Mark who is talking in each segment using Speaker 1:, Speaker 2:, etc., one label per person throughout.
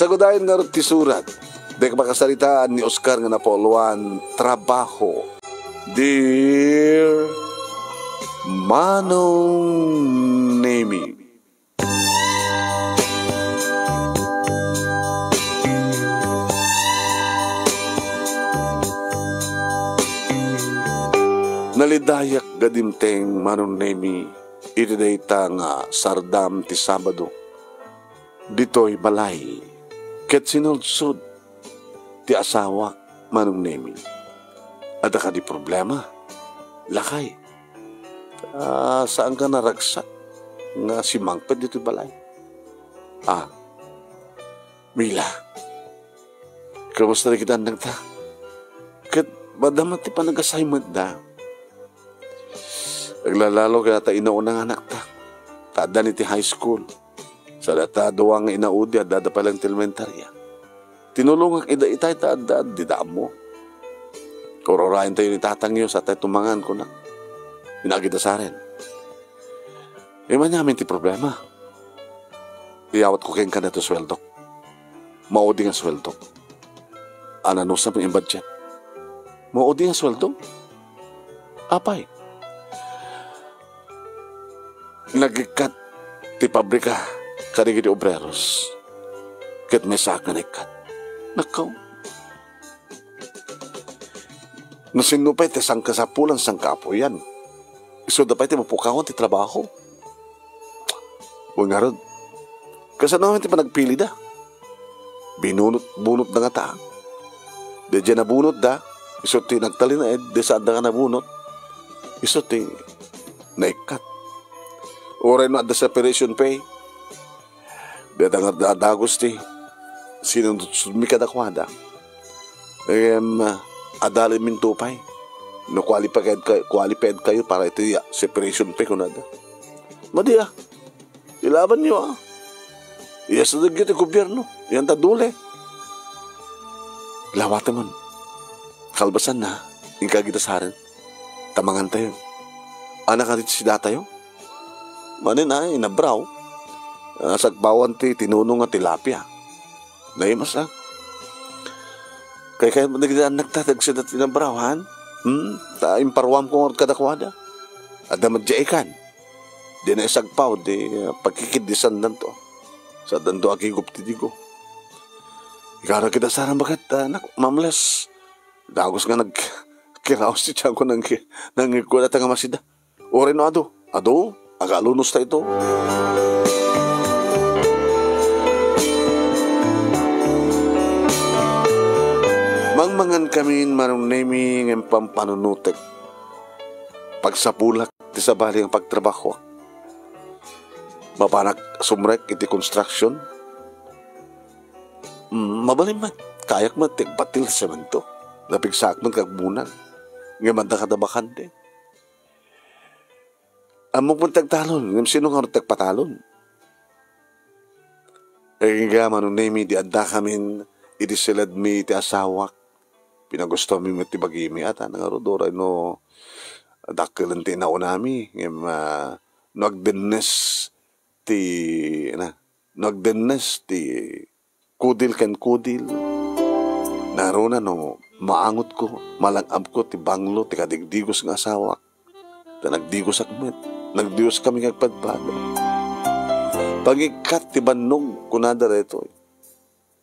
Speaker 1: Tagudayan nga rin tisurat. Di ka makasalitaan ni Oscar nga napoluan, trabaho. Dear Manong Nemi, nalidayak gadimteng Manong Nemi, itidayta nga sardam ti Sabado. Dito'y balay, ket sinulsud ti asawa Manong Nemi. At ka di problema, lakay. Saan ka naragsak nga si Mangped dito'y balay? Mila, kamusta na kita nagta? Ket madamat ti panag-assignment da. Naglalalo kaya ta inaunang anak ta. Tada ni ti high school. Sa data duwang inaudi at dada palang elementarya. Tinulungan ida itay ta adad, di daan mo. Kurorayan tayo ni tatangyo sa tayo tumangan ko na. Hinagita sa rin. Namin ti problema. Iyawat ko kayong ka na ito sweldo. Maudi nga sweldo. Ananusa mo yung budget. Maudi nga sweldo. Apay. Nagikat ti pabrika karigi di obreros. Ket may saka na ikat. Nakaw. Nasinupay ti sangkasapulan sangkapo yan. Iso dapay ti mapukawan ti trabaho. Huwag nga rin. Kasanawan ti panagpili da. Bunot na nga ta. De dyan na bunot da. Iso ti nagtali na de saan da nga nabunot. Iso ti naikat. Oray no at the separation pay. De nga dagos ti. Sinunod mi kadakwada. Adali min tupay. No qualified kayo para ito separation pay kunada. Madi ilaban nyo Iya sa dagit ang gobyerno. Yan tadule. Lawata man. Kalbasan na. Yung kagita sa rin. Tamangan tayo. Anak ka si datayo. Manin inabraw. Sagbawan ti tinunong nga tilapia. Naimas Kaya nagtadag siya na tinabrawan. Imparwam ko nga kadakwada. Ada madjaikan. Di na isagpaw. Di pagkikidisan nan to. Sa dando akigup ti digo. Ikara kita sarang bakat anak mamles. Dagos nga nagkiraos ti tiyan ko nang ikulat nga masida. Ore no ado. Agalunos ta ito. Mangmangan kami Manong Nemi ng pampanunutek. Pagsapulak ti sabali ang pagtrabaho. Mapanak sumrek iti construction. Mabalim man. Kayak man tigpatil sa man to. Napigsak man kagbunan. Nga man nakadabakante. Among pong tagtalon. Ngam sino nga tagpatalon. Kaya nga Manong Nemi di adda kamin iti silad mi iti asawak. Pinagusto mi ti bagimi ata nangarodora no dakkelan ti naunami. Ngam nagdennes ti kudil ken kudil naruna no maangot ko malangab ko ti banglo ti kadigdigos nga asawa ta nagdigos akmet nagdios kami ngagpadpada pagikat ti bannog kunada reto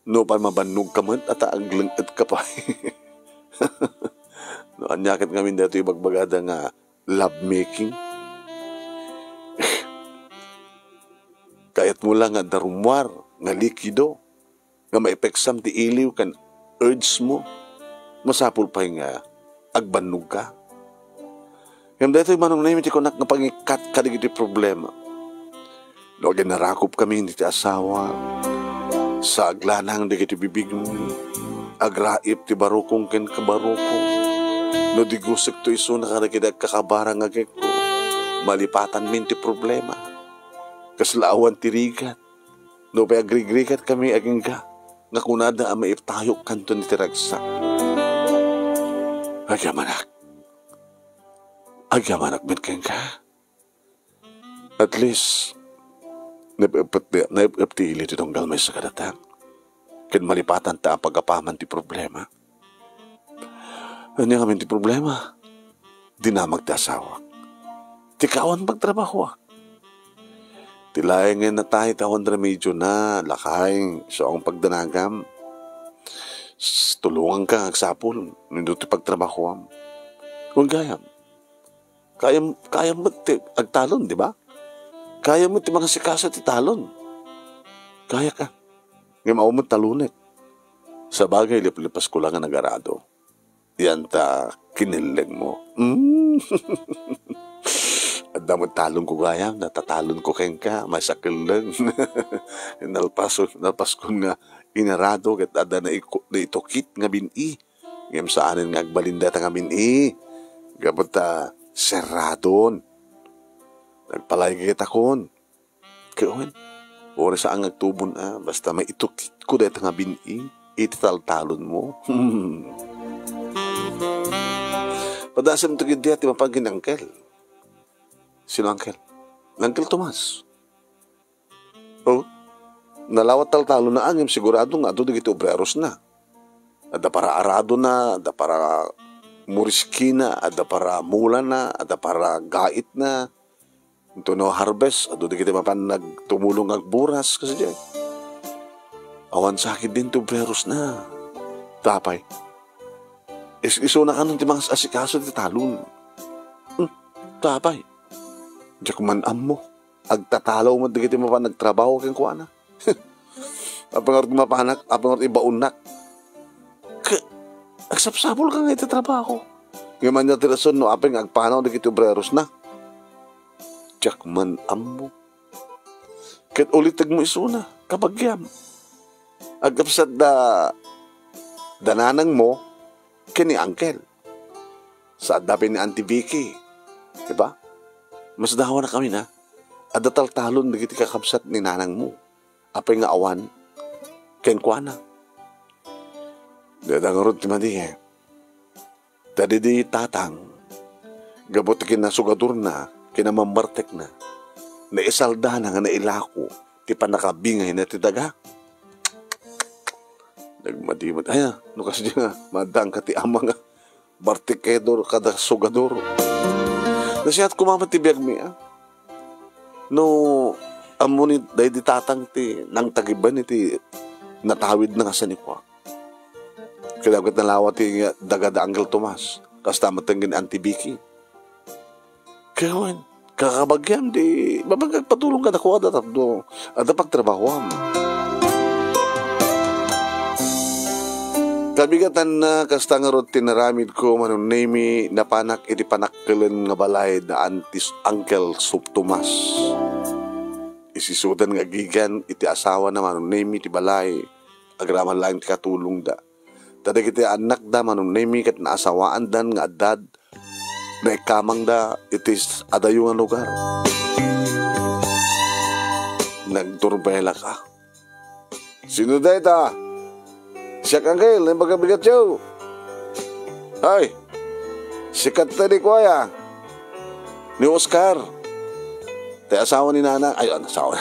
Speaker 1: no pa mabannog kamet at aglenget ka pa no anyakit kami dito ibagbagada nga love making. Kayat mo lang nga darumwar, nga likido, nga maipeksam ti iliw kan urge mo, masapul pa nga agbannog ka. Ngayon dito yung Manong Nemi ti konak nga pangikat ka di problema. No, narakop kami hindi ti asawa, sa aglanang di kiti bibig mo, agraip ti barukong ken kabarukong, no di gusik to iso na kanakidag kakabarang agek ko, malipatan min ti problema. Kaslaawan tirigat. No, pa agrigrigat kami aging ka. Nga kunada ang maiptayok kanto ni tiragsak. Agyamanak. Agyamanak min keng ka. At least, naipaptili ti tonggal may sa kadatang. ken malipatan ta ang pagapaman ti problema. Ano kami ti problema? Di na magdasawa. Ti kawan magtrabaho. Tilayang na tayo tawon remedyo na lakay so ang pagdanagam. Tulungan ka agsapol nindo ti pagtrabaho. Kung gayam. Kaya mo ti agtalon, di ba? Kaya mo ti mga sikasa ti talon. Kaya ka. Ngayon maumot talunet. Sa bagay, lipas ko lang ang nagarado. Yan ta, kinilig mo. At damot talon ko gaya, natatalon ko keng ka, may sakil lang. Nalpas ko nga inarado, kat ada na itokit nga bini. Ngayon saanin nga agbalinda ta nga bini. Gabot ta, seradon. Nagpalay kita kon. Kawan, oras sa ang agtubon basta may itukit ko dahil nga bini, itital-talon mo. Padasam ito gindi at mapagin angkel. Sino angkel? Angkel Tomas. Oh, nalawat tal-talon na angim, sigurado nga ito digiti obreros na. Ada para arado na, ada para muriski na, ada para mula na, ada para gait na. Ito no harvest, ado di kita mapan nagtumulong agburas kasi dyan. Awan sakit din to breros na. Tapay. Iso na ka nun ti mga asikaso ti talon. Tapay. Diyak man mo. Agtatalaw mo di kita mapan nagtrabaho kang kuha na. Apang orti mapanak, apang orti ibaunak. Agsapsapol ka nga iti trabaho. Ngayon man niya tirason no, apang agpanaw di kita breros na. Diyak man mo. Kahit ulitag mo isuna, kabagyam. Agkapsat dananang mo, kini angkel. Sa adapin ni Auntie Vicky. Diba? Mas dawa na kami na. Adatal-talon na kiti kakapsat ni nanang mo. Apay nga awan, kenkwa na. Dadangarot ti madi Tadi di tatang, gabot kinasugadur na, kinamambartek na, naisalda na nga nailako, ti panakabingay na ti daga. Nagmadimot, ay no kasi nga, madang ka ti ama nga, bartikedor kada sugador. Nasiyat kumamat ti biyag mi, no, amo ni, dahi di tatang ti, nang tagiban ti, natawid na nga sa nikwa. Kaya agad nalawa ti daga da Angel Tomas, kas tamatangin Auntie Vicky. Kawan, kakabagyam di, babagag patulong ka na ko, ada pagtrabahoam. Kabigatan na kastangarot tinaramid ko manunemi na panak iti panakkelan nga balay da Uncle Sup Tomas. Isisudan nga gigan iti asawa na manunemi ti balay, agraman lang ti katulong da. Tada kiti anak da manunemi kat naasawaan dan nga adad, na ikamang da itis adayungan lugar. Nagturbela ka. Sino da ita? Siya kangkil, yung pagkabigat siya. Ay, sikat na di kuya. Ni Oscar. Te asawa ni nana. Ay, asawa.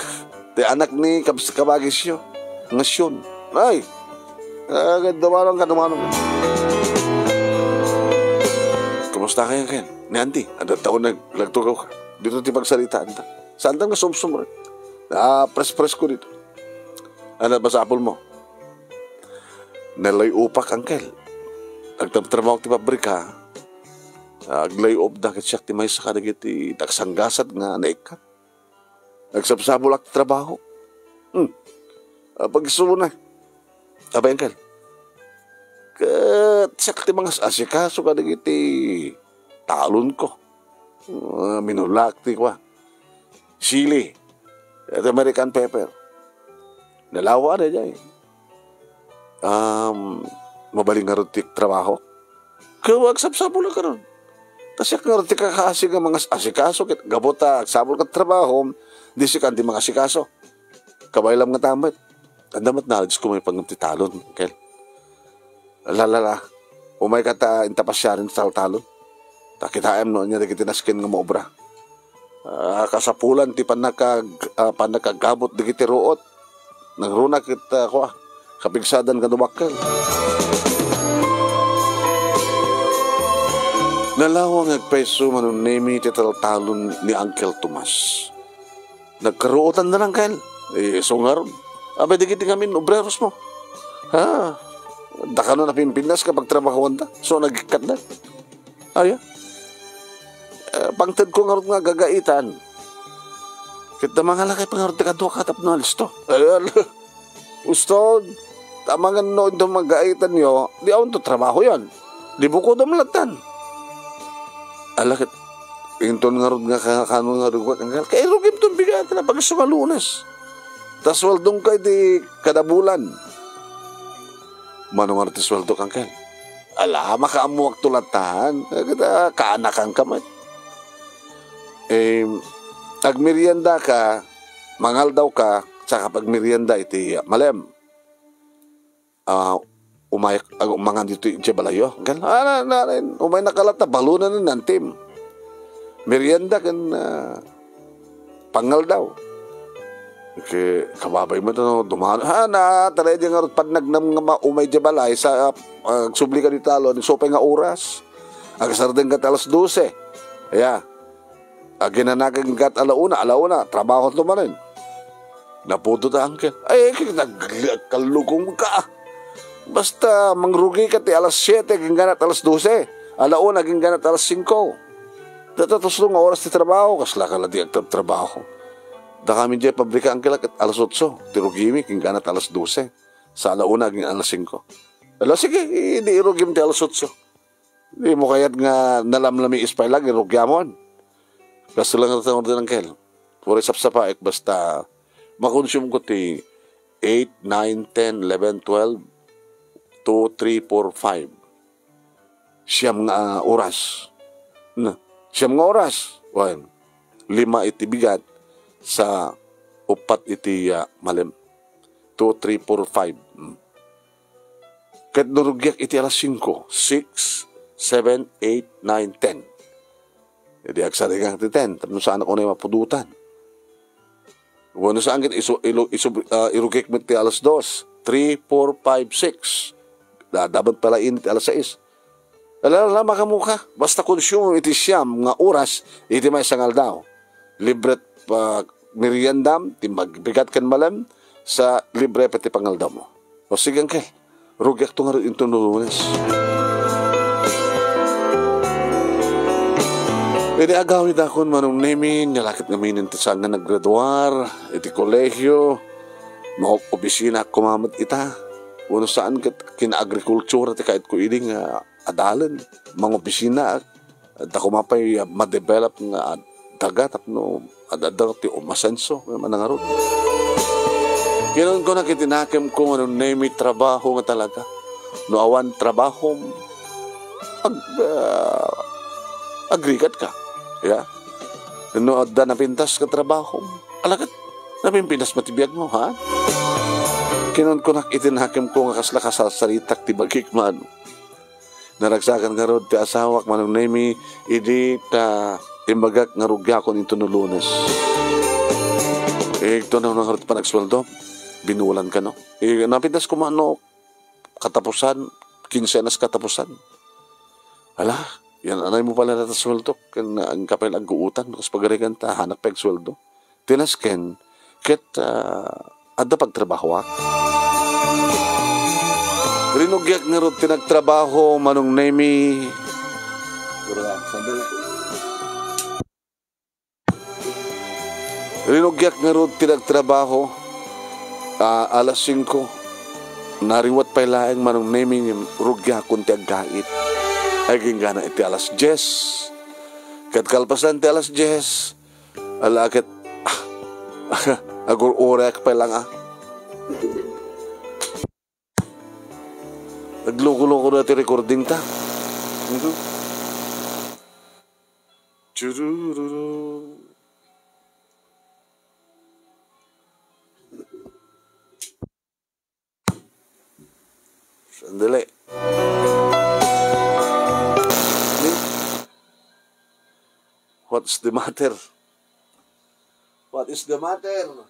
Speaker 1: Te anak ni kabagis siya. Ngasyon. Ay, dumanong ka. Kumusta kayo, Ken? Ni Auntie, ada taon naglagtugaw ka. Dito ti pagsalitaan ta. Saan tang nasumsum rin? Press ko dito. Ano ba sa apple mo? Nalay upak, Uncle. Nagtrabaho ti pabrika. Aglay up dakit siya ti may sa kadagiti nagsanggasat nga naikat. Nagsabsabol ak trabaho. Pagsumo na. Abay, Uncle. Siya ti mga asikaso kadagiti talon ko. Minulak ti kwa. Chili. At American pepper. Nalawa na dyan. Mabaling nga rin trabaho. Kaya agsabsabol na ka rin. Tapos yak nga rin kakasig ang mga asikaso. Gabota, agsabol ka trabaho. Di siya kanti mga asikaso. Kabay lang nga tamat. Ang damat na, Diyos ko may pangumtitalon. Okay? Lalala. Umay ka ta, intapasya rin sa talon. Takitaan no, niya di naskin nga maobra. Kasapulan, ti panakagabot di kiti ruot. Nangruna kita ko Kapigsadan ka dumakal. Nalawang agpeso manunemi titaltalon ni Uncle Tomas. Nagkaruotan na lang kail. Sungaron. Abay, digit kami obreros mo. Ha? Daka na napimpinas kapag trabahoan ta. So, nagkikat na. Aya. Pangtad ko nga gagaitan. Kita mga lakay pangarot ka doon katap na listo. Ayan. Ustod. Tamangan no ito magaitan nyo. Di ako ito trabaho yan. Di buko daw malatan. Alakit, inton nga rin nga kakano nga rin nga, kaya rugim itong bigatan na pag sumalunas. Tas waldong ka di kada bulan. Manong artis waldo kang kel. Ala, makaamuak tulatan. Kaanakan ka man. Pag merienda ka, mangal daw ka, saka pag merienda iti malem. Umangan dito yung balayo. Umay nakalata, balunan na nantim. Merienda kan pangal daw. Kababay mo ito, dumaan. Taray di nga pag nagnam nga umay balay sa subli ka dito talon, sopay nga oras. Agasardeng kat alas 12. Kaya, ginanagang kat alauna, trabaho ito manin. Naputo ta angkin. Ay, nagkalugong ka. Basta mangrugi ka ti alas 7, ginganat alas 12. Alauna, ginganat alas 5. Datatos nga oras ti trabaho, kasla ka na di trabaho. Da kami dyan pabrika ang kilak at alas 8. Tirugimi, ginganat alas 12. Sa alauna, ginganat alas 5. Ala, sige, hindi irugim ti alas 8. Hindi mo kaya't nga nalamlami ispay lang, irugyamon. Kasi lang natin ang order ng kel. Puri sapsapaik, basta makonsume ko ti 8, 9, 10, 11, 12, 2, 3, 4, 5. Siyam nga oras. Siyam nga oras. 5 iti bigat sa 4 iti malim. 2, 3, 4, 5. Kat nurugyak iti alas 5. 6, 7, 8, 9, 10. Jadi aksari kang iti 10. Tapos saan ako na mapudutan. Wano saan kit irugyak mo iti alas 2. 3, 4, 5, 6. Dapat pala init alas 6. Alala, makamuka. Basta consume iti siyam nga oras, iti may sangal daw. Libret meriendam, timagbigat kan malam, sa libre pati pangaldam mo. O sige, angkel. Rugyak to nga rin ito nurunes. Pwede agawin akon manong nemin, nalakit ngamin ito saan nga naggraduar, iti kolehyo, mga opisina kumamat ita. Uno saan kina-agriculture at kahit ko iling adalan, mga opisina at ako mapay ma-develop nga dagat at no adadar ti umasenso manangarot. Kinon ko nakitinakim ko ano name trabaho nga talaga. No awan trabaho agrigat ka. Yeah. No adda napintas ka trabaho. Alagat napimpinas matibiyag mo ha. Kinon ko nakitinakim ko nga kasla kasasaritak ti bagik man. Naragsakan nga rod ti asawak manong nemi idi ta imbagak nga rugya ko nito no Lunes. Ito na nga rod pa nagsweldo. Binulan ka no. Napintas ko mano katapusan, 15 anas katapusan. Ala, yan anay mo pala natas sweldo. Ang kapel ang guutan, kasi pagarigan ta, hanap pag sweldo. Tinasken, ket ada pagtrabaho rinugyak nga ro tinagtrabaho manong nemi. Rinugyak nga ro tinagtrabaho alas 5. Nariwat pa ilaeng manong nemi rugya kung ti aggait. Ay ginggana iti alas 10. Kat kalpasan ti alas 10. Alakit agur orek pa lang Nagloko-loko na iti recording ta. Churururu. Sandali. What's the matter? What is the matter?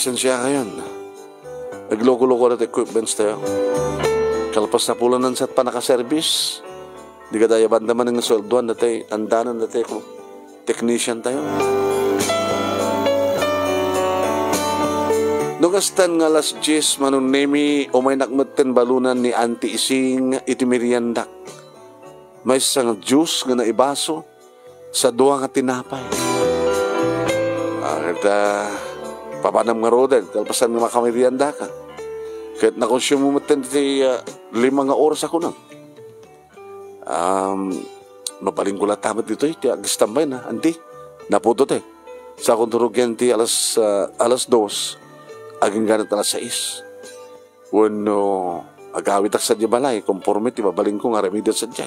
Speaker 1: pasensya ngayon. Nagloko-loko na equipments tayo. Kalpas na pulanan sa panaka-service. Di ka tayo bandaman ng sweldoan na tayo. Andanan na tayo kung technician tayo. Nugastan nga alas 10 manunemi o may nakmatan balunan ni Auntie Ising iti meriendak. May isang juice nga naibaso sa duwa nga tinapay. Papanam nga roden, kalpasan nga makamerienda ka. Kahit na-consume mo matan iti 5 nga oras ako nang. Mabaling ko lang tamat dito iti agistambay na, Auntie. Naputo te. Sa akong turugyan ti alas 2, aging ganit alas 6. Wano, agawit ak sa di balay, conforme ti babaling ko nga remedyo sa di.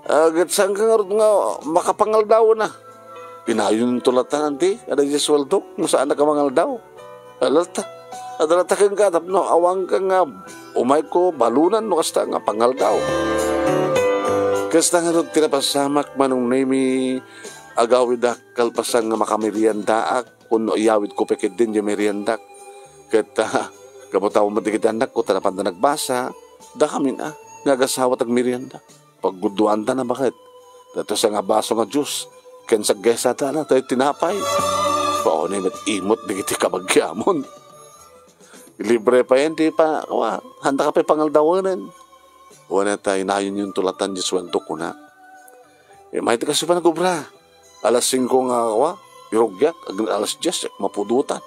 Speaker 1: Agad saan ka nga makapangal daw na. Pinayon tulatan Auntie, ada di sweldo, kung saan na kamangal daw. Alalta, adalata kang katap, no, awang ka nga, umay ko, balunan, no, kasta nga pangal daw. Kasta nga rin tinapasamak manong nemi, agawid ak, kalpasan nga makameriendaak, kung iyawid ko pekit din yung meriendak. Kata, kabutaw mo digit anak ko, tanapan na nagbasa, da kami na, nagasawat ang merienda. Pagguduan ta na bakit? Dato sa nga baso nga juice, ken sa gesa ta na tayo tinapay. Paano yung imot digiti kabagyamon. Libre pa yan, di pa, handa ka pa pangaldawanan. Wala tayo na yun yung tulatan di sweldo ko na. Mahit kasi pa nagubra. Alas 5 nga irugyak, alas 10, mapudutan.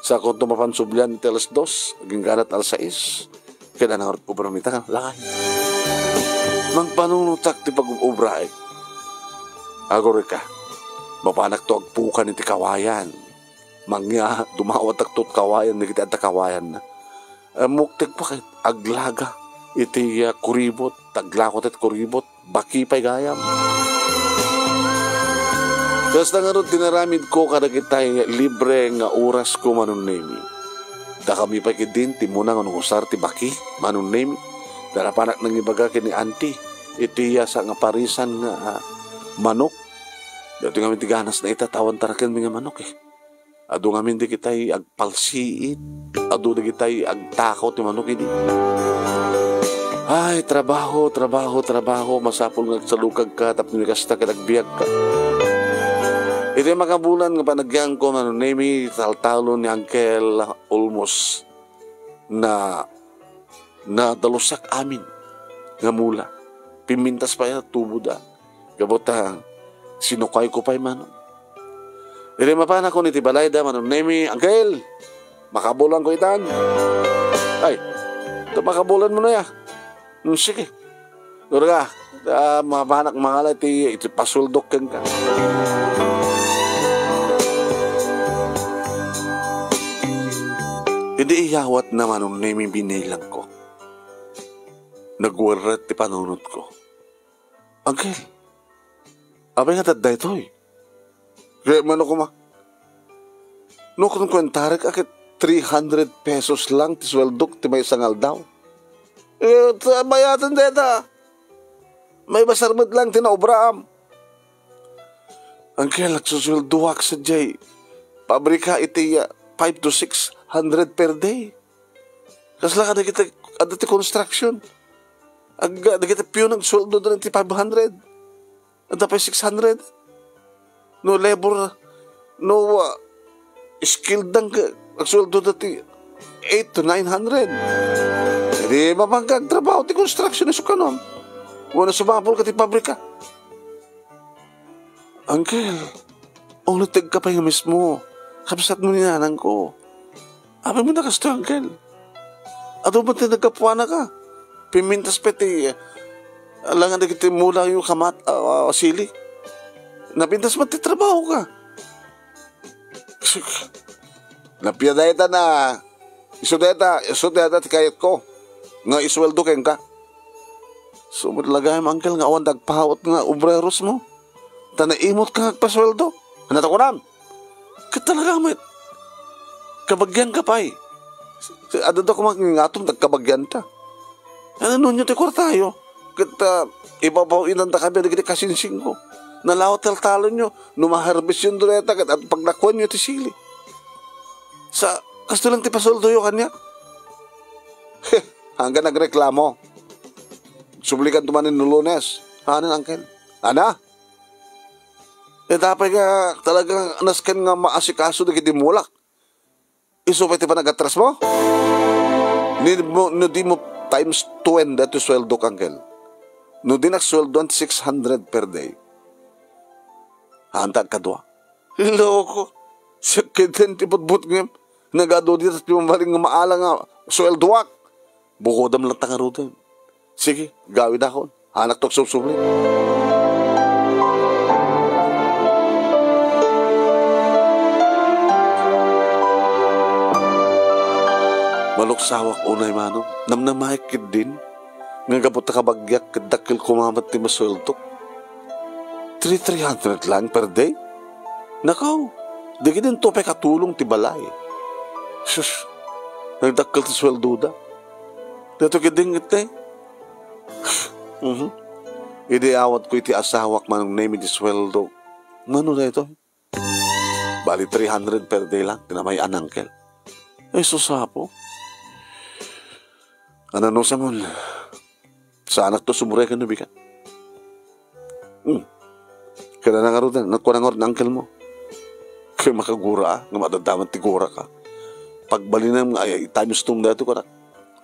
Speaker 1: Sa akong tumapansublian iti alas 2, aging ganat alas 6. Kaya na nga kubramita ka, lakay. Magpanunutak ti pag-ubra eh. Agore ka, mapanak to agpukan iti kawayan. Mangya, dumawat ak to kawayan, nagiti at kawayan na. Muktik pa kit, aglaga, iti kuribot, taglakot at kuribot, baki pa'y gayam. Basta nga rin tinaramid ko kada kitay libre nga oras ko manunemi. Da kami pa kidin, timuna nga nung usar ti baki, manunemi. Darapanak nang ibaga kini Auntie, iti sa nga parisan nga manok. Dito nga tiganas na itatawan tarakin mga manok eh. Ado nga di kitay agpalsiit, ado di kitay agtakot ti manok ini. Ay, trabaho, masapol nga salukag ka, tapos nagkasta ka, nagbiyak ka. Ito yung makabulan nga panagyan ko, manunemi, taltalo ni Uncle Olmos na dalusak amin nga mula. Pimintas pa yan, tubo da. Gabota, sinukay ko pa yung manong. Ito yung mapana ko ni Tibalayda, manunemi, Uncle, makabulan ko itan. Ay, ito makabulan mo na ya. Sige. Dura ka, mapanak mga lati, ito pasuldok ka. Hindi iyawat naman nung naming binilang ko. Nagwarat ti panunod ko. Uncle, abay nga taday ito eh. Kaya mano ko no kung kwentarik akit 300 pesos lang ti swaldok ti may sangal daw. Bayatan deta. May basarmad lang tinaobraam. Uncle, nagsuswelduwak sa jay. Pabrika iti 5 to 600 per day. Kasi lang ada kita construction. Ada kita piyo nagsweldo doon ti 500. Ada pa 600. No labor, no skilled lang nagsweldo doon ti 8 to 900. Hindi mapangkag trabaho ti construction na sukanon. Wala sumapol ka ti pabrika. Uncle, ulitig ka pa yung mismo. Kapsat mo ninanang ko. Abi mo na kasto, Uncle. Ato ba ti nagkapuana ka? Pimintas peti. Alangan na kita mula yung sili. Napintas mo ti trabaho ka. Napiyadayta na. Isudeta ti kayat ko. Nga isweldo ken ka. Sumod lagay mo, Uncle, nga awan dagpahawat nga obreros mo. Tanaimot ka nagpasweldo. Hanata ko ram. Katalaga mo. Kabagyan ka pa eh. Adada ko mangingatong nagkabagyan ta. Ano nun yung tikor tayo? Kita ibabaw inanda kami na kita kasinsing ko. Nalawat talo nyo. Numaharbis yung dureta at pagnakuan nyo ti sili. Sa kasto lang ti pasoldo yo kanya. Hanggang nagreklamo. Sublikan tumanin no Lunes. Hanin, Uncle? Ana? Dapat ka talagang naskan nga maasikaso na kitimulak. Isupay ti pa nagatras mo? No di mo times 2 dati sweldo, Uncle. No di nagsweldo 600 per day. Hantag ka doa. Loko. Sakit din ti putbut ngayon. Nagado dito at pimabaling nga maala nga sweldoak. Bukodam lang tanga rutin. Sige, gawin ako. Hanak tok subsubli. Maluksawak unay mano. Namnamahikid din. Nga gabot na kabagyak kadakil kumamat ti masweldo. 300 lang per day? Nakaw, di din to pa katulong ti balay. Shush, nagdakil ti sweldo da. Dito giding ite. Idi awat ko iti asawak manong name iti sweldo. Mano na ito? Bali 300 per day lang, tinamay an Uncle. Ay susapo. Ano sa mon? Sa anak to sumuray ka nabikan. Kaya na nga rin, nagkunangor ng Uncle mo. Kaya makagura nga madadaman tigura ka. Pagbalinam nga, ay times 2 dito ka na.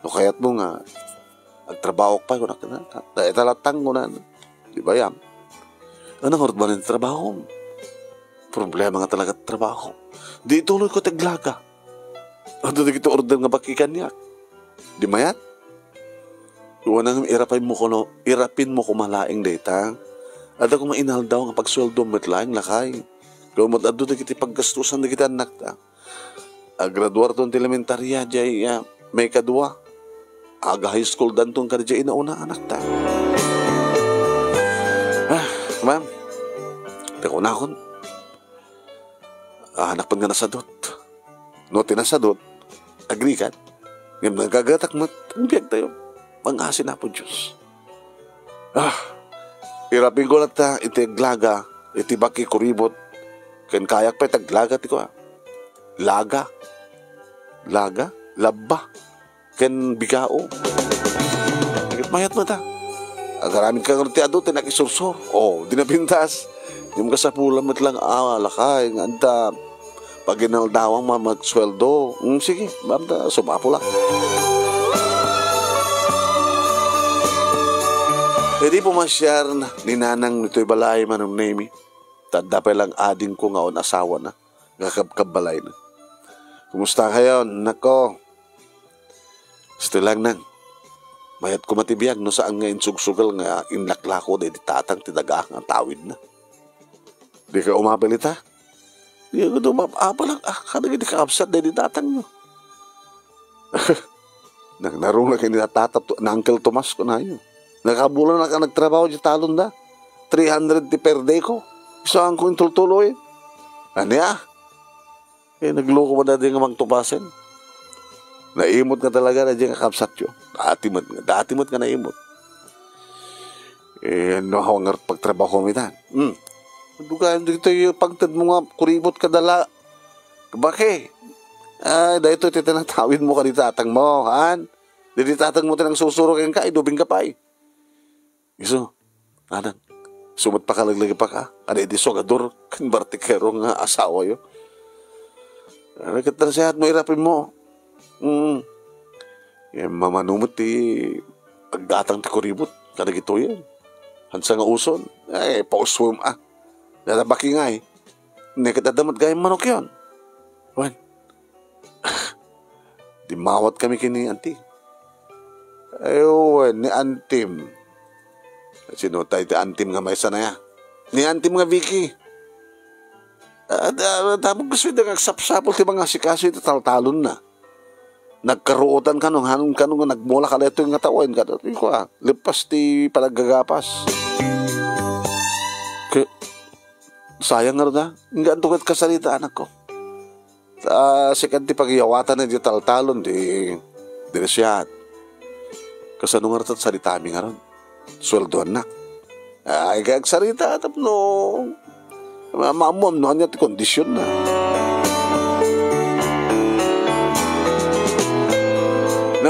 Speaker 1: No kaya't mo nga, agtrabaho pa ko na ka na. Dahil talatang ko na. Di ba yan? Ano nga rin ba rin trabaho? Problema nga talaga trabaho. Di tuloy ko taglaga. Ano na ito order nga bakikan niya? Di mayat? Iwan nga irapin mo kumalaing data. At ako mainal daw nga pagsweldo matlaing lakay. Kung matado na kita paggastusan na kita anak ta. Graduar tong elementarya jay may kadua. Aga high school dan tong kada jay inauna anak ta. Ma'am. Teko na akon. Anak pa nga nasadot. No tinasadot. Agree ka? Ngayon nagagatak mo. Biyag tayo. Pangasin na po Diyos. Irapin ko lang ta, iti aglaga, iti baki kuribot. Ken kayak pa itaglaga, ti ko Laga. Laga? Labba. Ken bigao. Ikit mayat mo ta. Agaramin ka ng tiado, tinakisursor. Dinabintas. Yung kasapulam at lang, lakay, nganta. Pag ginaldawang magsweldo. Sige, mamda, sumapo lang. Hindi po masyar na ninanang nito'y balay manong name. Tanda pa lang ading ko nga on asawa na. Ngakabbalay na. Kumusta kayo? Nako. Still lang nang. Mayat ko matibiyag no saan nga insugsugal nga inlaklako na tatang tidaga nga tawid na. Di ka umapalita? Di ka umapalang. Kanang hindi ka upset na tatang nyo. Narong na kayo nitatapto na Uncle Tomas ko na yun. Nakabulan na ka nagtrabaho di talon na. 300 per day ko. Isaan ko yung tultuloy. Ano ya? Nagloko mo na din nga magtupasin. Naimot ka talaga na di nga kapsat yun. Daatimot ka naimot. Ano ako nga pagtrabaho ko mitan. Dugaan dito yung pagtad mo nga kuribot ka dala. Bakit? Dahil ito titanatawid mo ka di tatang mo. Di tatang mo tinang susurokin ka. Idubing ka pa Iso, anan, sumat pa kalaglagi pa ka. Ano edi sogador, kan bartikero nga asawa yo. Nagkatansihat mo, irapin mo. Mamanumot pagdatang ti kuribot. Kada gito yan. Hansa nga uson. Pauswim Natabaki nga Nakatadamat gayang manok yun. Wan. Di mawat kami kini auntie. Ayun, ni Antim. Sino tayo ti Antim nga may sanaya? Ni Antim nga Vicky. Tapos gusto nyo nagsapsapol ti mga sikaso ito taltalon na. Nagkaruotan ka nung hanong ka nung nagmula ka leto yung ngatawan ka. Lipas ti palaggagapas. Sayang nga rin Nga antukat kasalita anak ko. Sikat ti pagyawatan na di taltalon di siya. Kasano nga rin salita amin nga rin. Sweldoan na. Kagsarita tapno. Maamom no niya ti kondisyon na.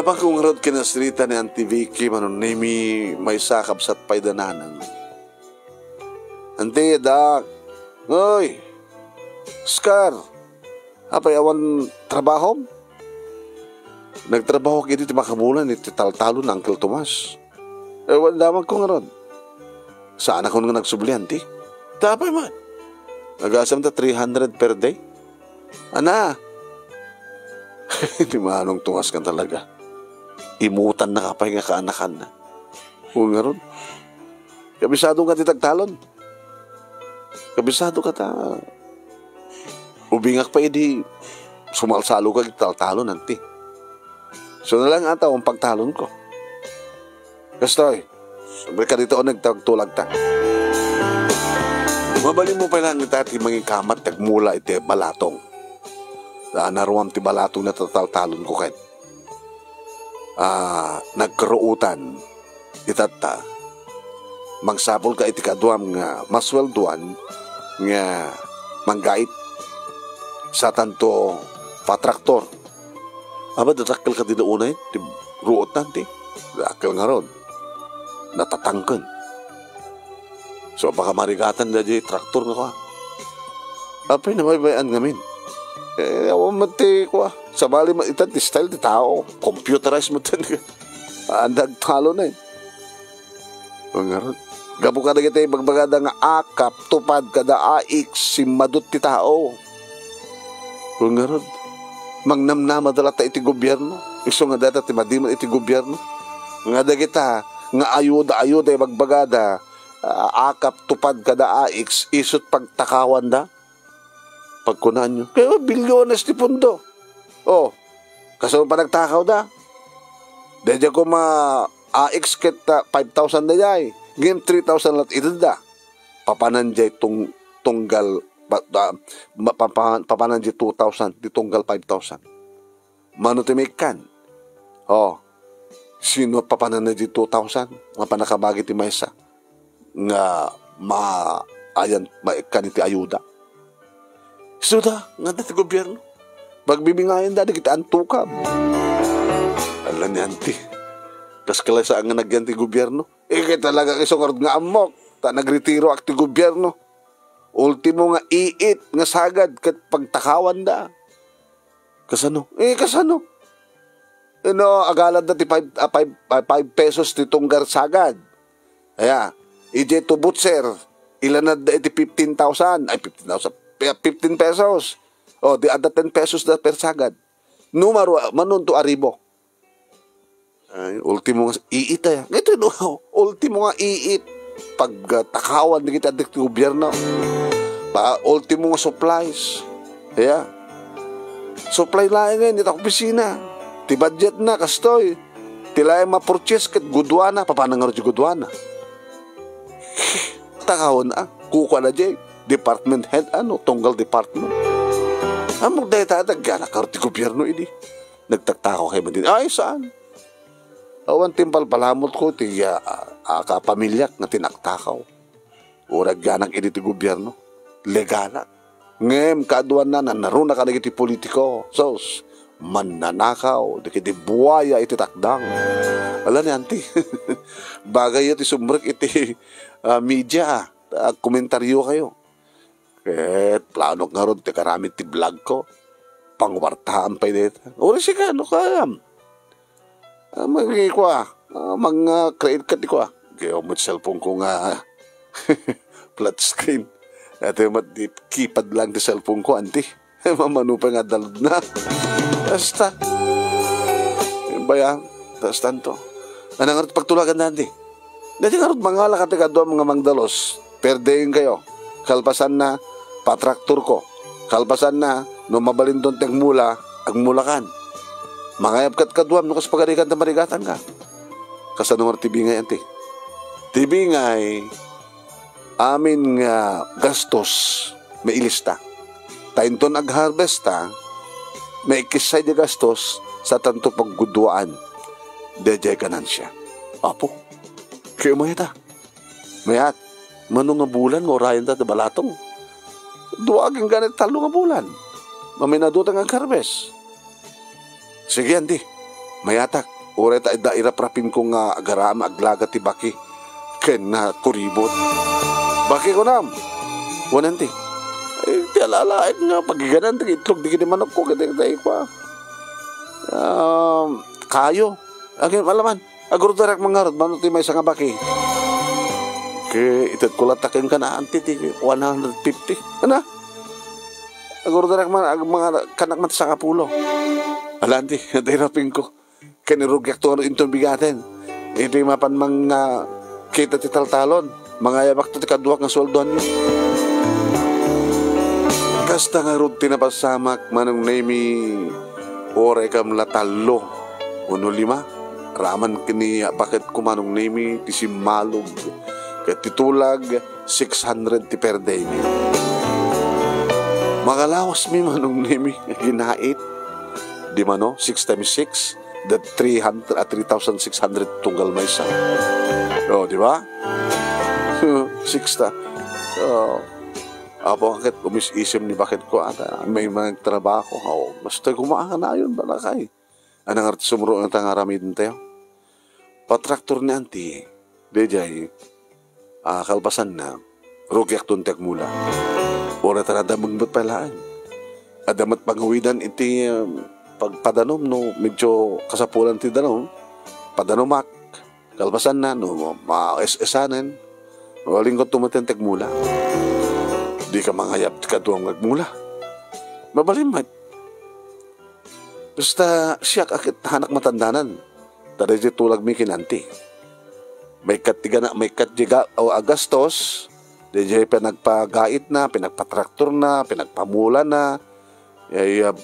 Speaker 1: Abang kung rod kinastrita ni Auntie Vicky, manon nimi may sakap sa paidananan. Auntie, dak, oy, Oscar, apay awan trabaho? Nagtrabaho kiti ti makabulan iti taltalo na Uncle Tomas. Wala man kong rod. Saan ako nga nagsublihan, ti? Tapay man. Nag-asam ta 300 per day. Ana, hindi manong tungas ka talaga. Imutan na kapay nga kaanakan na. Kung nga ron. Kabisado ka titagtalon. Kabisado ka ta. Ubingak pa edi sumalsalo ka taltalon nanti. So na lang ata ang pagtalon ko. Kastoy, sabi ka dito o nagtagtulag ta. Mabalin mo pa lang ita ti mga kamat tagmula iti balatong. Naruam ti balatong na tataltalon ko kahit. Nagkaruutan itata. Magsapol ka iti kaduam nga maswelduan nga manggait sa tanto patraktor. Aba, datakil ka din unay, ti ruot nanti. Dakil nga ron. Natatangkan. So, baka marigatan na di traktor nga ka. Apay na may bayan ngamin. Awan mati ko sabali itan ti style ti tao. Computerized mo tan. Andag talo na nga ron. Gabu ka na kita bagbagada nga akap, tupad kada aik, simadot ti tao. Nga ron. Mangnamnama dala ta iti gobyerno. Iso nga data ti madiman iti gobyerno. Nga da kita, nga ayuda bagbagada, akap, tupad kada aik, isot pagtakawan da. Pagkunaan nyo. Kaya bilyones ti pundo. Oh, kasama pa nagtakaw da. Dadya ko aik ket 5,000 na jay. Ngayon 3,000 lat ito da. Papanan jay tunggal papanan jay 2,000 di tunggal 5,000. Mano ti kan? Oh, sino papanan na jay 2,000? Nga panakabagi ti maysa. Nga ayan maikan iti ayuda. Suda, nga dati gobyerno. Pagbibingayan dati kita antukab. Alam ni auntie. Tas kalay saan nga nagyanti gobyerno. Kaya talaga kisong nga amok. Ta nagretiro akti gobyerno. Ultimo nga iit nga sagad kat pagtakawan da. Kasano? Kasano? Agalad na ti 5 pesos ti tunggar sagad. Kaya, ije to butser. Ilan na da iti 15,000. Ay, 15 pesos. O, di ada 10 pesos na per sagad. Numero, manunto aribo. Ay, ultimo nga iit ay. Ito, ultimo nga iit. Pagtakawan na kita adik gobyerno. Ultimo nga supplies. Kaya, supply lang ngayon, dito opisina. Ti budget na, kastoy. Tila yung ma-purchase kat gudwana. Paano nga rin gudwana? Takawan na, kuka na dyan. Department head, tunggal department. Amog dahil tadag, gana karti gobyerno ini. Nagtaktako kayo man din. Ay, saan? Awan timpal palamot ko, kapamilyak na tinaktakaw. Urag ganang ini ti gobyerno. Legala. Ngem, kaduan na, naruna ka na iti politiko. Sos, mananakaw, di buwaya iti takdang. Wala ni auntie. Bagay iti sumrek iti media. Komentaryo kayo. Plano nga ron, karamit ti vlog ko. Pangwartahan pa dito. Uri siya ka, kayam. Magiging ko mga create ka di ko Kaya mo cellphone ko nga flat screen. At yung keypad lang ti cellphone ko, auntie. Mamano pa nga dalod na. Basta. Yung bayan, basta to. Ano nga rin pagtulagan na, auntie? Dati nga rin mga lakatiga doon mga mangdalos. Perdein kayo. Kalpasan na patraktor ko. Kalpasan na no mabalin doon tagmula agmulakan. Mangayap kat kaduam no kas pagarikan ta marigatan ka. Kasano nga tibingay ante. Tibingay amin nga gastos may ilista. Tainton ag-harvesta may ikisay di gastos sa tanto pagguduan. Dejay kanan siya. Apo. Kaya mayata. Mayat. Manong nga bulan mo orayan ta balatong. Duwagin ganit talo nga bulan. Maminadutang ang karbes. Sige, auntie. Mayatak. Ure ta irap-rapin ko nga agarama aglaga ti baki. Ken na kuribot. Baki ko nam. Wananti. Ti alalain nga pagiganan ti itlog di kini manok ko kiti pa. Kayo. Agin malaman. Aguro direct mangarot mano ti may nga baki. Ke itat ko latakin ka na anti ti 150. Ana? Aguro direct man mga kanak mat sa kapulo. Alanti, dirapin ko. Kanirugyak to ano intong bigatin. Ito yung mapan mga kita ti taltalon. Mga yabak to ti kaduak nga sweldoan nyo. Kasta nga rod tinapasamak manong nemi ore kam latalo. 1.5. Raman kini bakit kumanong nemi ti simmalog. Kat titulag 600 ti per day mi. Magalawas mi manong nemi ginait. Di mano 6 times 6 that 3,600 tunggal may isa. Oh, di ba? 6 ta. Apo bakit umis-isim ni bakit ko ata may mga trabaho. Oh, basta kumaan na yun balakay. Anang arti sumuro ng tangaramid tayo. Patraktor ni anti. Dejay. Kalpasan na. Rugyak tuntek mula. Ora tarada magbut palaan. Adamat pangawidan iti pagpadanom no medyo kasapulan ti danom. Padanomak. Kalpasan na no ma-esanen. Waling ko tumatentek mula. Di ka mangayap ka doang magmula. Mabalimat. Basta siya akit hanak matandanan. Tada di tulag mi kinanti. May katiga na, may katiga o agastos. Di pinagpagait na, pinagpatraktor na, pinagpamula na.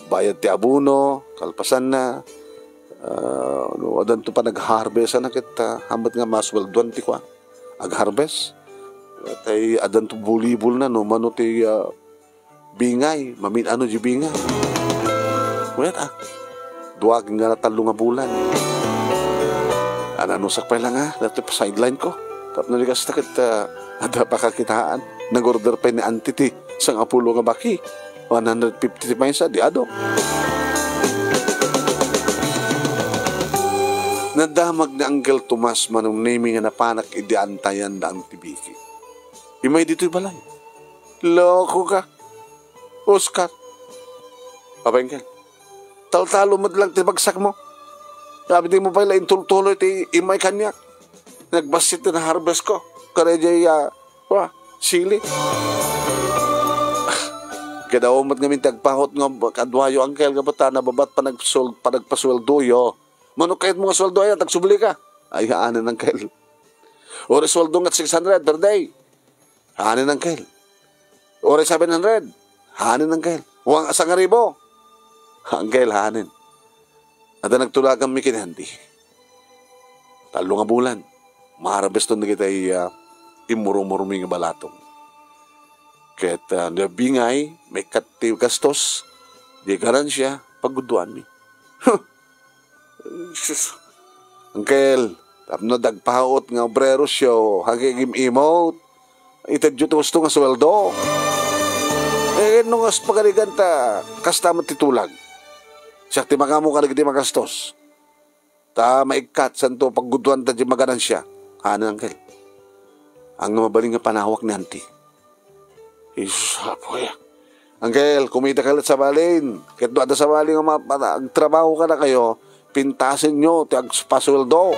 Speaker 1: Bayad ti abuno, kalpasan na. Adan to pa nag-harvest na kita. Hambat nga masweldoan ti kwa. Ag-harvest. Tay adan to bulibul na no mano ti bingay mamin ano di bingay wait duwag nga na talo nga bulan ananusak pa lang dati pa sideline ko tap naligas takit ada pa kakitaan nag-order pa ni antiti sang apulo nga baki 150 paisa di ado nadamag na Angel Tomas manong naming nga napanak idiantayan da ang tibiki. Imay dito'y balay. Loko ka. Oscar. Abengkel. Tal-talo mo lang tibagsak mo. Sabi di mo pa ila intultuloy ti imay kanyak. Nagbasit na harvest ko. Karejay sili. Kada umat ngamin tagpahot nga kadwayo angkel kapata nababat pa nagpasweldoyo. Mano kahit mga sweldo ay tagsubli ka. Ay haanan angkel. Ore sweldo nga 600 per day. Hanin ang kail. Ore 700. Hanin ang kail. Huwag asang aribo. Ang kail, hanin. At nagtulagang mi kinandi. Talo nga bulan. Maharabes to na kita imurumuruming balatong. Kaya bingay, may kativ gastos. Di karan siya, pagguduan mi. Ang kail, tapno dagpaot nga obrero siya, hagigim emote. Itadyo to gusto nga sweldo. Nung as pagaligan ta, kasta matitulag. Siya ti makamo ka nagdi magastos. Ta maikat santo pagguduan ta di maganan siya. Hanan angkel. Ang mabaling nga panawak ni anti. Isapoy. Angkel, kumita ka sa balin. Kahit doon sa balin nga trabaho ka na kayo, pintasin nyo, ti agpasweldo.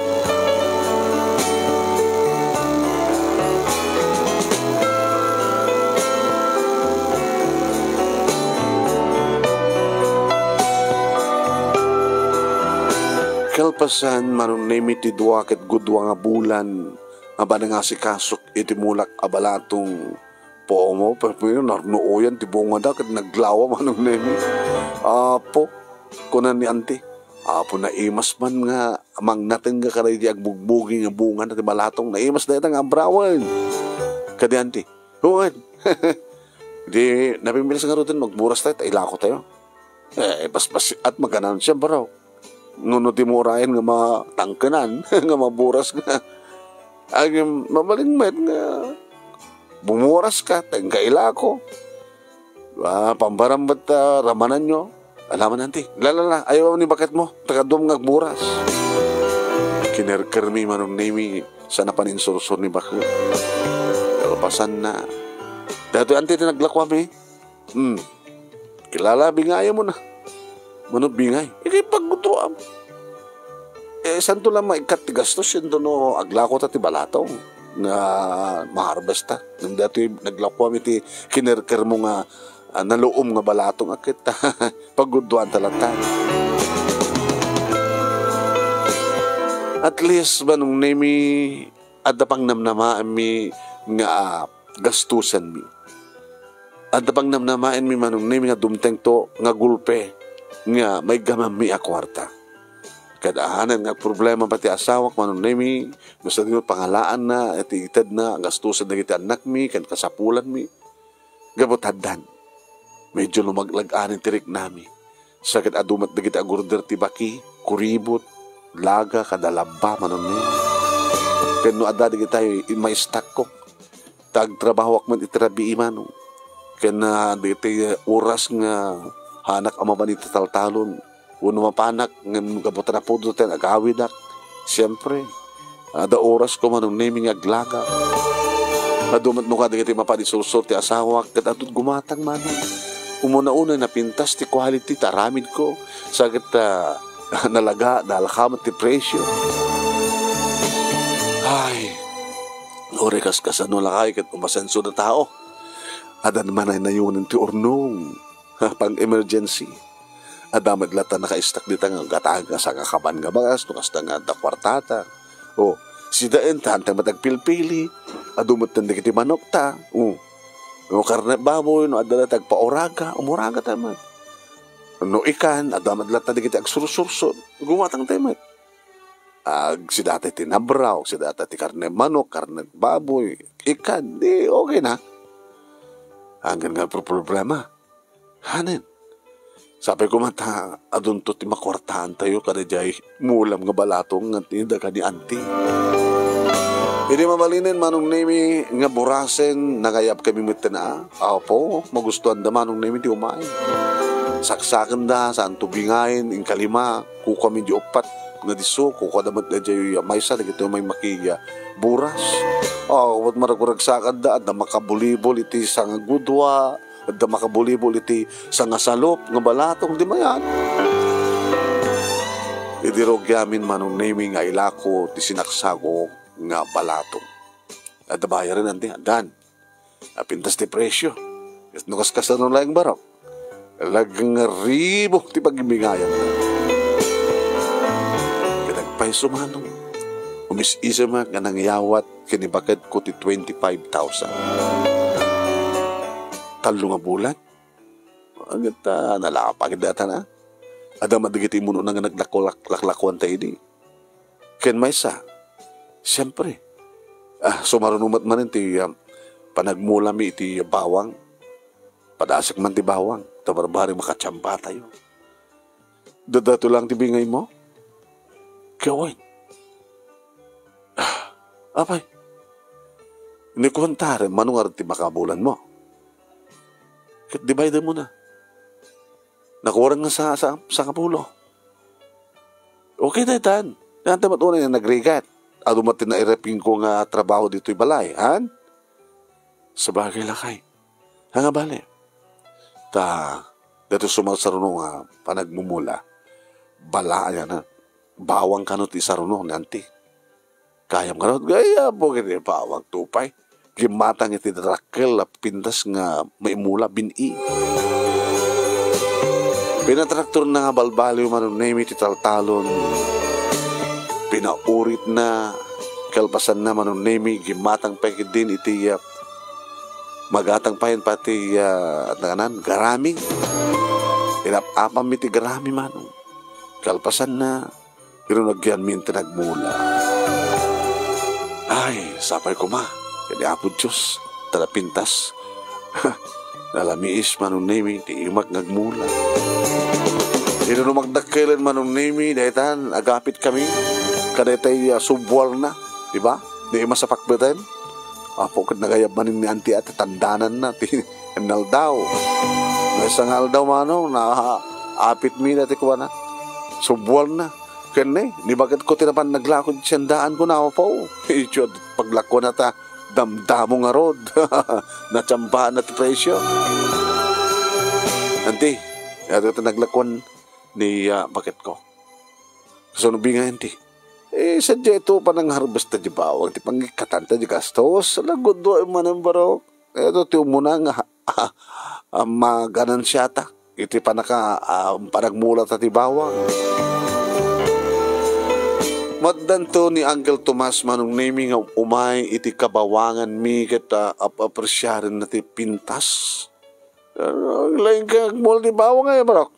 Speaker 1: Kalpasan manong nemiti dua ket gudwa nga bulan nga ba nga si kasok iti mulak abalatong pomo pero narnuoyan ti bunga da ket naglawa manong nemi apo kunan ni anti apo na imas man nga amang natin nga karay di agbugbugi nga bunga na ti balatong na imas da itang abrawan kadi anti huwan di napimilis nga rutin magburas tayo ilako tayo bas at maganan siya baraw nuno timurayan nga matangkanan nga maburas nga ang mabalingmet nga bumuras ka tangkaila ko pambarambat ramanan nyo alaman nanti lalala ayaw ni bakit mo tagadom nga buras kinerkermi manong nemi sa napaninsursur ni Bakit. Kalpasan na. Dato anti naglakwa mi. Kilala bingaya mo na. Manong bingay. Ikipagbutuam. Santo lang maikat ti gastos yun no aglako ta ti balataw nga maharbesta. Nang dato naglakwa mi ti kinerker mo nga naluom nga balatong akit. Pagguduan talatan. At least manong nemi adda pang namnamaan mi nga gastusan mi. Adda pang namnamaan mi manong nemi nga dumteng to nga gulpe nga may gamam mi a kwarta. Kadaanan nga problema pati asawak manong nemi gusto nyo pangalaan na ititad na gastusan na kita anak mi kan kasapulan mi. Gabot haddan. Medyo lumaglag-anin tirik nami. Sakit adumat na kita agurder ti baki, kuribot, laga kadalaba manon ni. Kano ada di kita may stock ko. Tagtrabaho ak man itirabi imano. Kana di kita oras nga hanak ama ba ni taltalon. Uno mapanak ng gabutan na po doon agawidak. Siyempre, ada oras ko manon naming aglaga. Adumat no ka di kita mapadisulsor ti asawa kat atut gumatang manon. Umuna-una na pintas ti quality taramid ko. Sakit nalaga, dalakamat ti presyo. Ay, orekas kasano lakay kat umasenso na tao. Ada naman ay nayunan ti urnong. Pang emergency. Ada madlata naka-stack dita nga gataga sa kakaban nga bagas, nukas nga da kwartata. O, si daen tantang matagpilpili. Adumot na kiti manok ta. O, karne baboy, no adala tagpaoraga, umuraga tamat. No ikan, adamad lahat na kita agsursurso, gumatang temat. Si dati tinabraw, si dati ti karne manok, karne baboy, ikan, di okay na. Hanggang nga problema. Hanin. Sabi ko mata, adun to ti makwartahan tayo kada jay mulam nga balatong nga tinda ka ni auntie. Hindi mabalinin manong nemi nga burasen, nagayap kami mita na. Apo, magustuhan da manong nemi di umain. Saksakan da, saan tubingain, in kalima, kuka mi di upat, nga diso, kuka damat na dyan may sa, nagito may makiya, buras. Wat maraguragsakan da, at na makabulibol iti sa nga gudwa, at na makabulibol iti sa nga salop, nga balatong, di mayan. Idirog yamin manong naming nga ilako, ti sinaksago, nga balatong. At nabayaran nanti, andan. Apintas ti presyo. At nukas kasano lang barok. Lagang ribo ti pagbigayan na. Pinagpaiso manong. Umis-isa man ka nang yawat kinibakad ko ti 25,000. Talo nga bulan. Agad nalakapagad data na. Ada madigiti mo na nga naglaklakwan tayo di. Ken may sa. Siyempre. Sumarunumat man ti panagmulami iti bawang. Padasak man ti bawang. Tabarbari makachamba tayo. Dadato lang ti bingay mo? Kawin. Apay. Hindi ko hantari, manungar ti makabulan mo. Divide mo na. Nakurang nga sa kapulo. Okay na itan. Nantamat una na nagrigat. Adumatin na irepin ko nga trabaho dito'y balay. Han? Sabagay lakay. Hanga bali. Dito sumasaruno nga panagmumula. Bala yan na. Bawang kanot isaruno nanti. Kayam kanot. Gaya po kini bawang tupay. Gimatang iti drakel pintas nga maimula bini. Pinatraktor na nga balbaliw manong name iti taltalon. Pinaurit na. Kalpasan na manong name gimatang pekid din iti magatang pahin pati garaming. Inapapam iti garami manong. Kalpasan na. Pero nagyan minti nagmula. Ay, sapay ko ma. Kaya apod Diyos. Talapintas. Nalamiis manong name iti imak nagmula. Ito no magdakilan manong name dahitan agapit kami. Kadetay subwal na. Diba? Di masapakbeten. Apo kad nagayab manin ni anti at tandanan na ti naldaw. May sangal daw mano na apit mi dati ko na. Subwal na. Kani, ni bagat ko tinapan naglakod siyandaan ko na ako po. Ichod, paglako na ta, damdamo nga rod. Natsambahan na ti presyo. Anti, yato ito naglakon ni bagat ko. Kasunubi nga, anti. Sadya ito pa nang harvest na di bawang, ti pangikatan ta di gastos. Lagod do, manang barok. Ito, ti umuna nga, maganan siya ta. Iti pa panagmula ta ti bawang. Maddanto ni Uncle Tomas manong naming nga umay iti kabawangan mi kita apresyarin na ti pintas. Lain ka mula ti bawang ngayon, barok.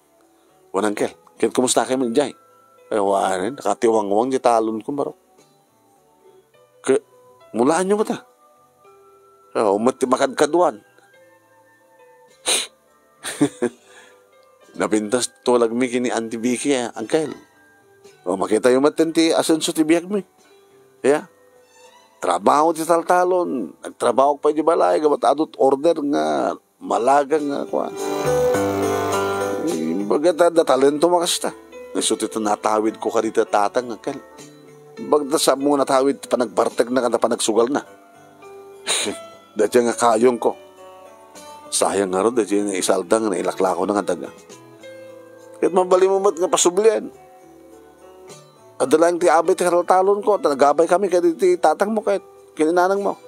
Speaker 1: Wan, Uncle, kaya kumusta kayo man dyan? Ewan, nakatiwang-wang di talon ko, barok. Kaya, mulaan nyo mo ta. Umati makadkaduan. Napintas tulag mi kini Auntie Vicky, Uncle. Makita yung matenti, asenso ti biyag mi. Yeah. Trabaho ti taltalon. Nagtrabaho pa di balay, gabat adot order nga, malagang nga kwa. Bagata da talento makasta. Nasuti ito natawid ko karita tatang, Uncle. Bagda sa mo natawid, panagbartag na kada panagsugal na. Dadya nga kayong ko. Sayang nga ron, dadya nga isaldang na ilaklako na nga daga. Kahit mabali mo mat nga pasublian. Adalang ti abay ti talon ko, nagabay kami kahit ti tatang mo, kahit kininanang mo.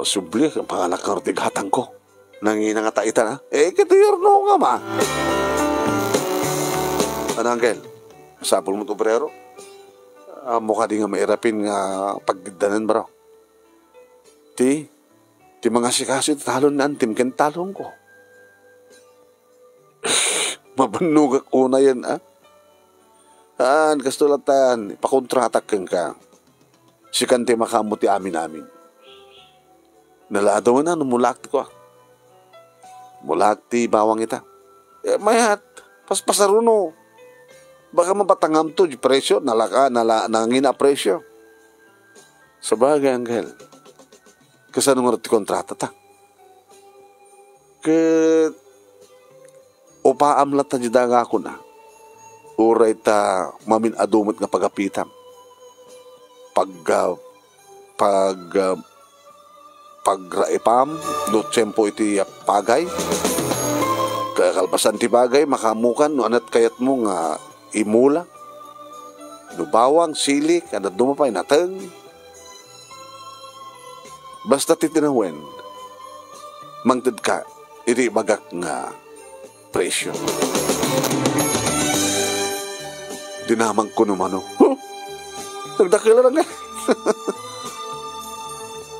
Speaker 1: Pasubli, ang panganak nga ron ti gatang ko. Nangina nga taitan, ha? Kituyorno nga, ma. Ano, Uncle? Sapol mo to, prero? Mukha di nga mairapin nga pagdanan, bro. Ti mga sikaso talon na antim, ken talon ko. Mabanugak ko na yan, ha? Kastulatan, pakontratak kang ka. Si kante makamuti amin. Naladaw na, numulakti ko. Mulakti, bawang ita. Mayat, paspasaruno. Baka mapatangam to, di presyo, nangina presyo. Sabagay, Uncle. Kasano nga ti kontrata ta? Upaam lat na jidaga ako na. Uray ta mamin adumot nga pagapitam. Pagraipam, no tsempo iti pagay. Kalbasan ti bagay, makamukan, no anat kayat mo nga imula. No bawang, silik, anat dumapay, nateng. Basta titinawen, mangtid ka, iti bagak nga presyo. Dinamang ko naman, oh. Nagdakila na nga.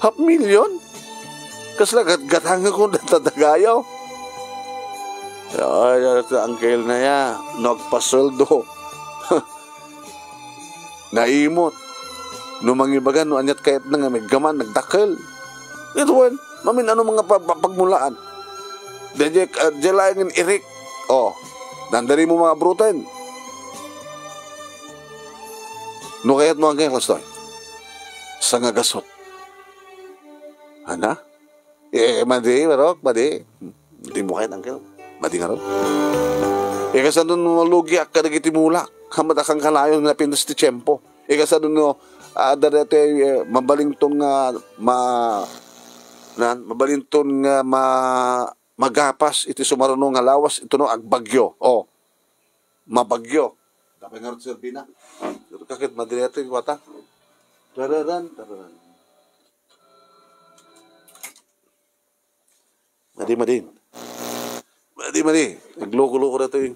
Speaker 1: $500,000? Kasla gatanga ko natadagayaw. Ay, Uncle na ya, nagpasoldo. Naimot. Numangibagan, no anyat kayat na nga may gaman, nagdakil. Ito wan, mamin ano mga pagmulaan. Diyan irik. Nandari mo mga brutan. No kayat mo ang kaya klastoy. Sa nga gasot. Hana? Madi, barok, madi. Hindi mo kayat, Uncle. Madi nga ron. Kasi doon malugi ak kadagiti mula. Hamad akang kalayon na pindas ti tiyempo. Kasi doon no, darete mabalintong mabalintong magapas iti sumarunong nga lawas ito no agbagyo. Mabagyo. Tapos nga rin Serbina. Kakit madirete yung wata. Tararan. Madi. Nagloko-loko na ito yung...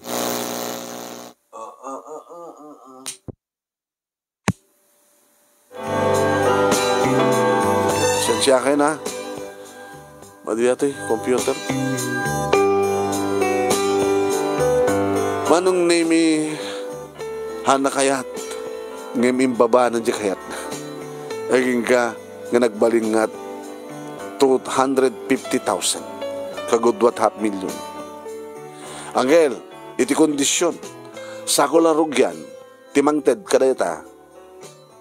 Speaker 1: Sensya kayo na. Madi ito yung computer. Manong name hana kayat. Ngayon baba ng di kayat. Aging ka nga nagbaling nga 250,000. Kagudwat $500,000. Angel, iti kondisyon. Sako lang rugyan, timangted kadayta,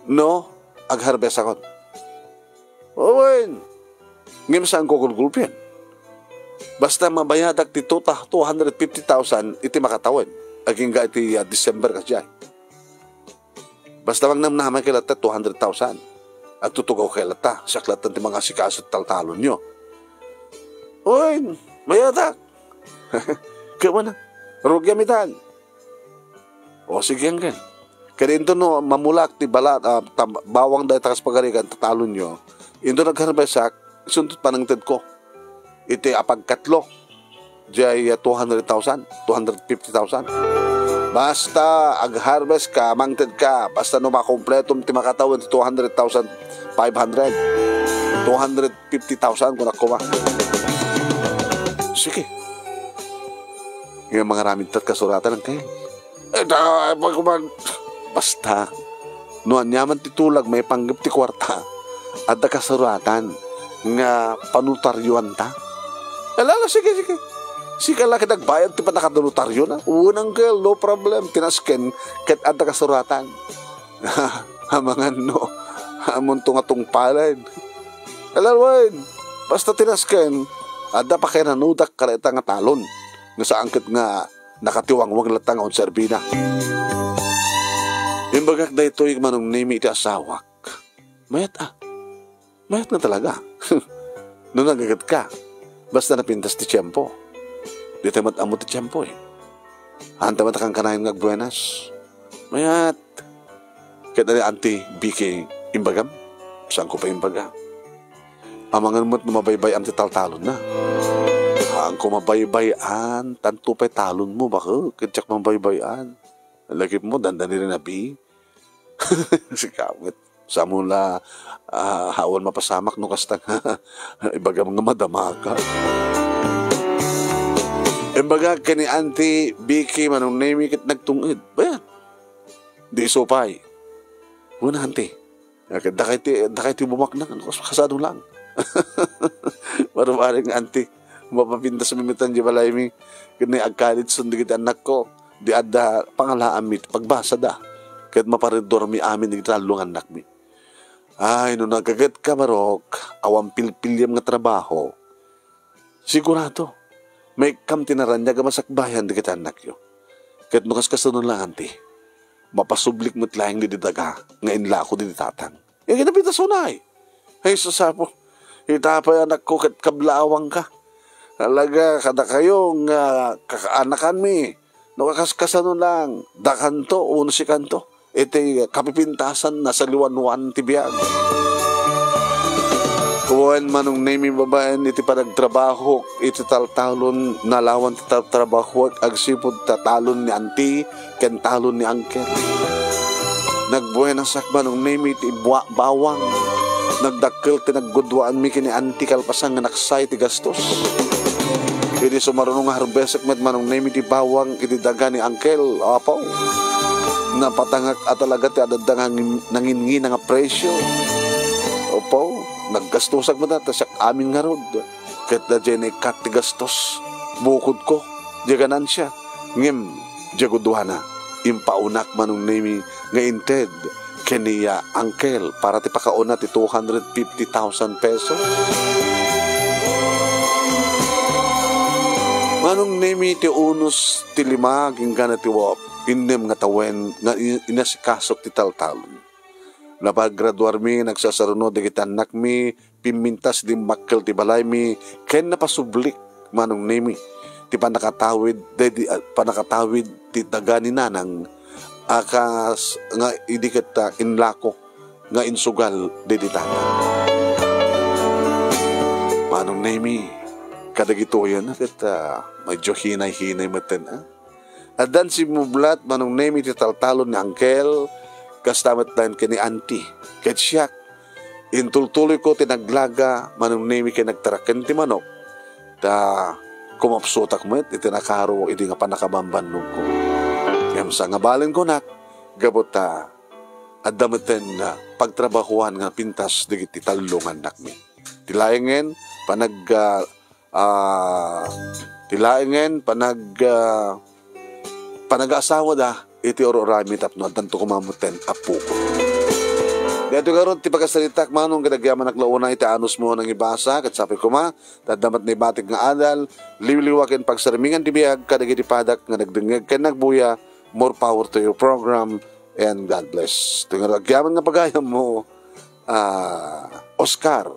Speaker 1: no, agharbes akon. Owen, ngayon saan ko kulkulpian? Basta mabayadag ti 250,000, iti makatawin. aging ga iti December ka dyan. Basta mang namnaman kay lata 200,000. At tutugaw kay lata. Saklatan ti mga sikasot taltalon nyo. Uy, mayadak. Kaya na. Rugya mitan. O sige hanggang. Kaya ito no, mamulak ti balat, bawang dahil takas pagarikan, tatalon nyo. Ito nagharbesak, sundot panangtid ko. Iti apagkatlo. Diyay 200,000, 250,000. Basta ag-harvest ka, mangted ka, basta no makompletong ti makatawin 200,500, 250,000 kung ako ba. Sige. Yung mga raming kasuratan ng kayo. Basta, noan yaman titulag may panggap ti kwarta at kasuratan nga panutaryuan ta. Alala, sige. Sige lang kitagbayad, ti pa nakadulutaryo na. Unang girl, no problem. Tinasken, ket adda kasuratan. Hamangan no. Hamon tungatong palad. Alalwain, basta tinasken, adda pa kaya nanudak kareta nga talon. Nga sa angkit nga nakatiwangwang latang on serbina. Yung bagak na ito yung manong name iti asawak. Mayat na talaga. Nung nagagat ka, basta napintas ti tiyempo. Di tayo matamot ti tiyempo eh. Hanta matakang kanahin ngagbuenas. Mayat. Kaya na anti biki imbagam. Saan ko pa imbaga? Amangan mo't numabaybay ti taltalon na. Ang kumabaybayan, tanto pa'y talon mo. Baka, kitsak mabaybayan. Lagip mo, dandani rin na bi. Si kawit. Sa mula, hawan mapasamak no kastang ibaga mga madama ka. Imbaga kani Auntie Vicky manong namikit nagtungid. Bayan. Di sopay. Muna Auntie. Dakay ti bumak na. Kasado lang. Marumaring Auntie. Mapapinta sa mimitan di balay mi. Kani agkalit sundigit anak ko. Di ada pangalaan mi. Pagbasa da. Kahit maparidor mi amin di talungan anak mi. Ay, nung nagagat ka marok. Awang pilpilyam nga trabaho. Sigurado. May kam tinaranya ka masakbayan di kita anak yo. Kahit nukas kasunod lang, Auntie. Mapasublik mo't lahing di daga. Ngayon la ako di tatang. Yung kinapita sunay. Ay, sasapo. Itapay anak ko kat kablawang ka. Talaga, kada kayong kakaanakan mi. Nukakaskasanon lang. Dakanto, uno si kanto. Iti kapipintasan na sa liwan-wan tibiyag. Kuwan manong name babaen iti panagtrabaho iti taltalon nalawan ti trabaho agsipod tatalon ni Auntie ken talon ni Uncle. Nagbuenas manong name iti bawang nagdakkel ti naggudwaan mi kini Auntie kalpasang nga naksay ti gastos. Iti sumarunong harbesek met manong name iti bawang iti daga ni Uncle apaw. Napatangak at talaga ti adadangang nangingi nga presyo. Opo, naggastusag mo na, tasak amin nga rod. Kahit na dyan ay katigastos, bukod ko, di ganansya. Ngem, jaguduhana, impaunak manong name nga inted, kaniya Uncle, para ti pakauna ti 250,000 pesos. Manong name ti unos ti lima, ginggana ti wap, inem nga tawen, nga inasikasok ti taltalon. Napaggraduar mi, nagsasarunod, digit anak mi, pimintas di makkel ti balay mi, ken napasublik manong nemi, ti panakatawid ti daga ni nanang, akas nga idikat inlako, nga insugal di tata. Manong nemi, kadagito yan, at medyo hinay-hinay maten, Adan si mublat, manong nemi ti taltalon ni Uncle, kastamat lang kini Auntie. Kahit siyak, intultuloy ko tinaglaga, manong nemi kay nagtaraken ti manok. Ta kumapsutak mo iti nakaro, iti nga panakabamban ko. Kaya sa nga balin ko nak, gabot adameten na pagtrabahuan nga pintas digiti talungan nakmi. Tilayengen, panag-asawa da, iti ororami tapno, tanto kumamuten apo ko. Dito karon ti pagkasalitak manong kadagyaman naglauna iti anos mo nang ibasa ket sabi ko ma tadamat ni batik nga adal liwliwaken pagsarmingan ti biag kadagiti padak nga nagdengeg ken nagbuya. More power to your program and God bless. Ito nga agyaman nga pagayam mo Oscar.